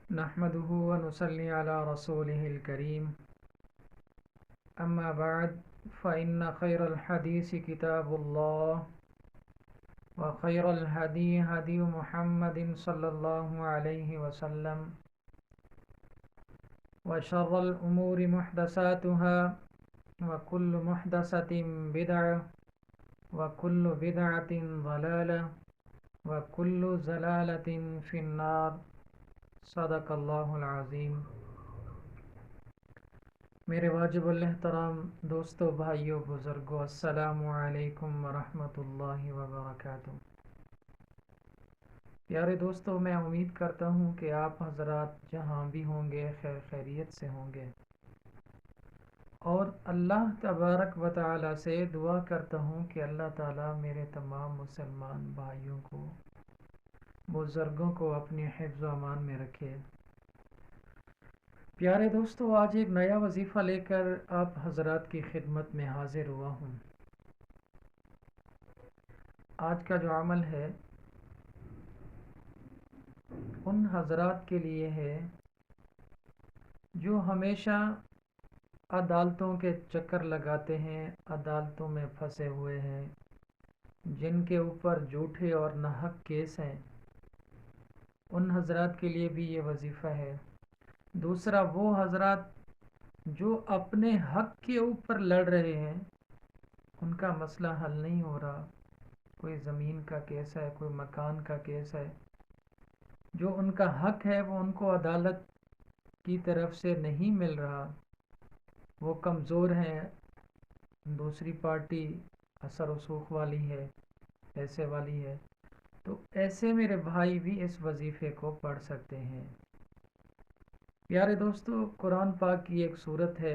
نحمده ونصلي على رسوله الكريم أما بعد فإن خير الحديث كتاب الله وخير الهدي هدي محمد صلى الله عليه وسلم وشر الأمور محدثاتها وكل محدثة بدعة وكل بدعة ضلالة وكل ضلالة في النار صدق اللہ العظیم۔ میرے واجب الاحترام دوستو، بھائیو، بزرگو، السلام علیکم ورحمۃ اللہ وبرکاتہ۔ پیارے دوستو، میں امید کرتا ہوں کہ آپ حضرات جہاں بھی ہوں گے خیریت سے ہوں گے، اور اللہ تبارک و تعالی سے دعا کرتا ہوں کہ اللہ تعالی میرے تمام مسلمان بھائیوں کو، بزرگوں کو اپنی حفظ و امان میں رکھے۔ پیارے دوستو، آج ایک نیا وظیفہ لے کر آپ حضرات کی خدمت میں حاضر ہوا ہوں۔ آج کا جو عمل ہے ان حضرات کے لیے ہے جو ہمیشہ عدالتوں کے چکر لگاتے ہیں، عدالتوں میں پھنسے ہوئے ہیں، جن کے اوپر جھوٹے اور ناحق کیس ہیں، ان حضرات کے لیے بھی یہ وظیفہ ہے۔ دوسرا، وہ حضرات جو اپنے حق کے اوپر لڑ رہے ہیں، ان کا مسئلہ حل نہیں ہو رہا، کوئی زمین کا کیس ہے، کوئی مکان کا کیس ہے، جو ان کا حق ہے وہ ان کو عدالت کی طرف سے نہیں مل رہا، وہ کمزور ہیں، دوسری پارٹی اثر رسوخ والی ہے، پیسے والی ہے، تو ایسے میرے بھائی بھی اس وظیفے کو پڑھ سکتے ہیں۔ پیارے دوستو، قرآن پاک کی ایک سورت ہے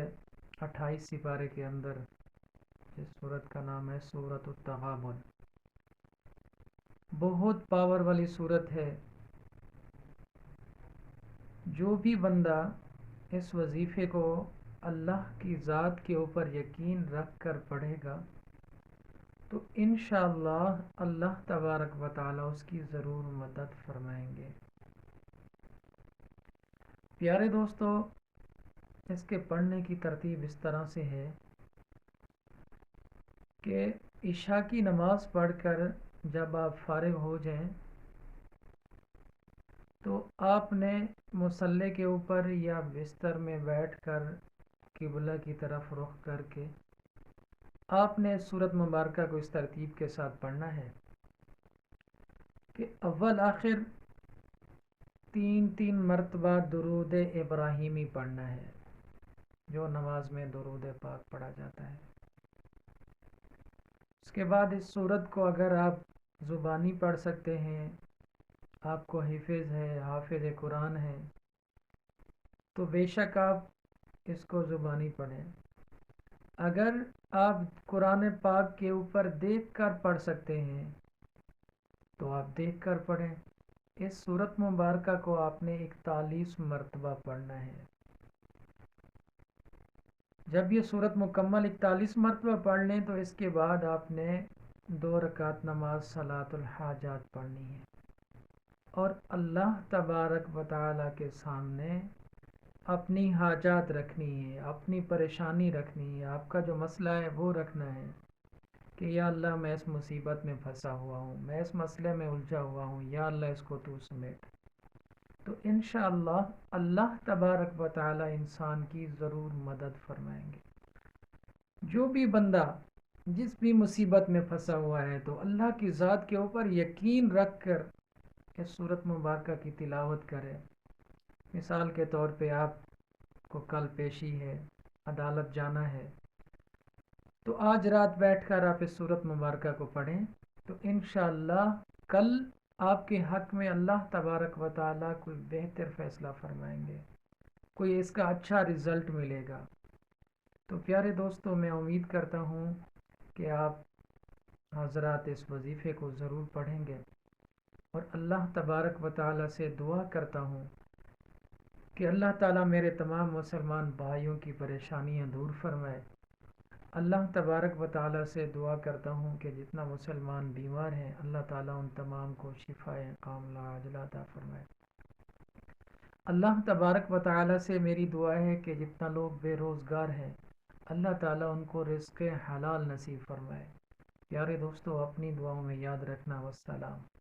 28 سپارے کے اندر، جس سورت کا نام ہے سورۃ التغابن۔ بہت پاور والی سورت ہے۔ جو بھی بندہ اس وظیفے کو اللہ کی ذات کے اوپر یقین رکھ کر پڑھے گا تو انشاءاللہ اللہ تبارک و تعالی اس کی ضرور مدد فرمائیں گے۔ پیارے دوستو، اس کے پڑھنے کی ترتیب اس طرح سے ہے کہ عشاء کی نماز پڑھ کر جب آپ فارغ ہو جائیں تو آپ نے مصلی کے اوپر یا بستر میں بیٹھ کر قبلہ کی طرف رخ کر کے آپ نے سورت مبارکہ کو اس ترتیب کے ساتھ پڑھنا ہے کہ اول آخر 3 مرتبہ درود ابراہیمی پڑھنا ہے، جو نماز میں درود پاک پڑھا جاتا ہے۔ اس کے بعد اس سورت کو اگر آپ زبانی پڑھ سکتے ہیں، آپ کو حفظ ہے، حافظ قرآن ہے، تو بے شک آپ اس کو زبانی پڑھیں۔ اگر آپ قرآن پاک کے اوپر دیکھ کر پڑھ سکتے ہیں تو آپ دیکھ کر پڑھیں۔ اس سورت مبارکہ کو آپ نے 41 مرتبہ پڑھنا ہے۔ جب یہ سورت مکمل 41 مرتبہ پڑھ لیں تو اس کے بعد آپ نے 2 رکعت نماز صلاۃ الحاجات پڑھنی ہے، اور اللہ تبارک و تعالی کے سامنے اپنی حاجات رکھنی ہے، اپنی پریشانی رکھنی ہے، آپ کا جو مسئلہ ہے وہ رکھنا ہے کہ یا اللہ میں اس مصیبت میں پھنسا ہوا ہوں، میں اس مسئلے میں الجھا ہوا ہوں، یا اللہ اس کو تو سمیٹ۔ تو انشاءاللہ اللہ تبارک و تعالی انسان کی ضرور مدد فرمائیں گے۔ جو بھی بندہ جس بھی مصیبت میں پھنسا ہوا ہے تو اللہ کی ذات کے اوپر یقین رکھ کر اس سورت مبارکہ کی تلاوت کرے۔ مثال کے طور پہ آپ کو کل پیشی ہے، عدالت جانا ہے، تو آج رات بیٹھ کر آپ اس سورت مبارکہ کو پڑھیں تو انشاءاللہ کل آپ کے حق میں اللہ تبارک و تعالی کوئی بہتر فیصلہ فرمائیں گے، کوئی اس کا اچھا رزلٹ ملے گا۔ تو پیارے دوستو، میں امید کرتا ہوں کہ آپ حضرات اس وظیفے کو ضرور پڑھیں گے، اور اللہ تبارک و تعالی سے دعا کرتا ہوں کہ اللہ تعالیٰ میرے تمام مسلمان بھائیوں کی پریشانیاں دور فرمائے۔ اللہ تبارک و تعالیٰ سے دعا کرتا ہوں کہ جتنا مسلمان بیمار ہیں اللہ تعالیٰ ان تمام کو شفائے کاملہ عاجلہ عطا فرمائے۔ اللہ تبارک و تعالی سے میری دعا ہے کہ جتنا لوگ بے روزگار ہیں اللہ تعالیٰ ان کو رزق حلال نصیب فرمائے۔ پیارے دوستو، اپنی دعاؤں میں یاد رکھنا۔ والسلام۔